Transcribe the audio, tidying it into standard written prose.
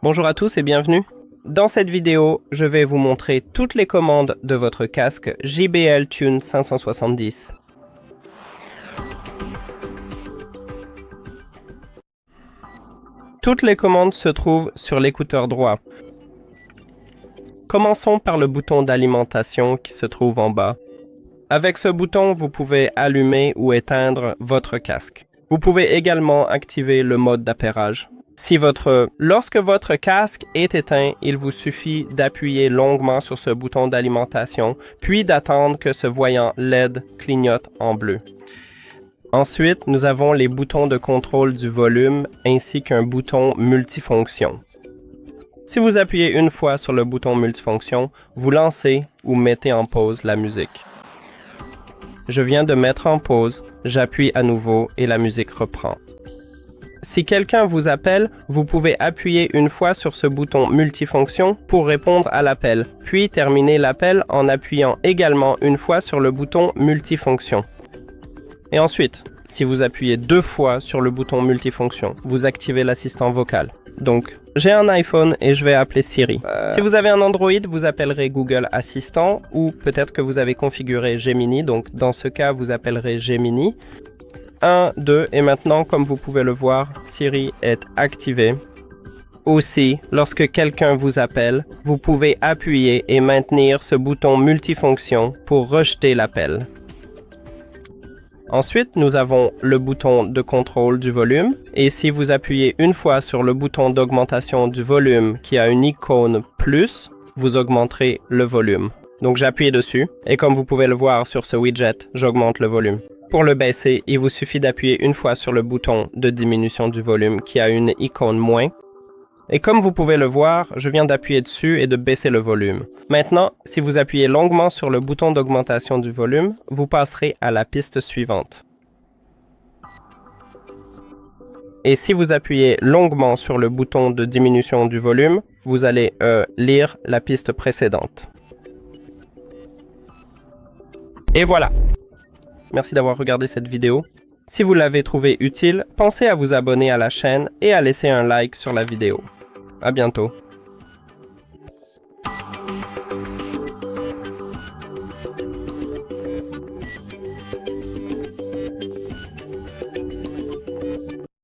Bonjour à tous et bienvenue. Dans cette vidéo, je vais vous montrer toutes les commandes de votre casque JBL Tune 570. Toutes les commandes se trouvent sur l'écouteur droit. Commençons par le bouton d'alimentation qui se trouve en bas. Avec ce bouton, vous pouvez allumer ou éteindre votre casque. Vous pouvez également activer le mode d'appairage. Lorsque votre casque est éteint, il vous suffit d'appuyer longuement sur ce bouton d'alimentation, puis d'attendre que ce voyant LED clignote en bleu. Ensuite, nous avons les boutons de contrôle du volume ainsi qu'un bouton multifonction. Si vous appuyez une fois sur le bouton multifonction, vous lancez ou mettez en pause la musique. Je viens de mettre en pause, j'appuie à nouveau et la musique reprend. Si quelqu'un vous appelle, vous pouvez appuyer une fois sur ce bouton multifonction pour répondre à l'appel, puis terminer l'appel en appuyant également une fois sur le bouton multifonction. Et ensuite, si vous appuyez deux fois sur le bouton multifonction, vous activez l'assistant vocal. Donc, j'ai un iPhone et je vais appeler Siri. Si vous avez un Android, vous appellerez Google Assistant ou peut-être que vous avez configuré Gemini, donc dans ce cas, vous appellerez Gemini. 1, 2, et maintenant, comme vous pouvez le voir, Siri est activée. Aussi, lorsque quelqu'un vous appelle, vous pouvez appuyer et maintenir ce bouton multifonction pour rejeter l'appel. Ensuite, nous avons le bouton de contrôle du volume, et si vous appuyez une fois sur le bouton d'augmentation du volume qui a une icône plus, vous augmenterez le volume. Donc j'appuie dessus, et comme vous pouvez le voir sur ce widget, j'augmente le volume. Pour le baisser, il vous suffit d'appuyer une fois sur le bouton de diminution du volume qui a une icône moins. Et comme vous pouvez le voir, je viens d'appuyer dessus et de baisser le volume. Maintenant, si vous appuyez longuement sur le bouton d'augmentation du volume, vous passerez à la piste suivante. Et si vous appuyez longuement sur le bouton de diminution du volume, vous allez lire la piste précédente. Et voilà! Merci d'avoir regardé cette vidéo. Si vous l'avez trouvée utile, pensez à vous abonner à la chaîne et à laisser un like sur la vidéo. À bientôt.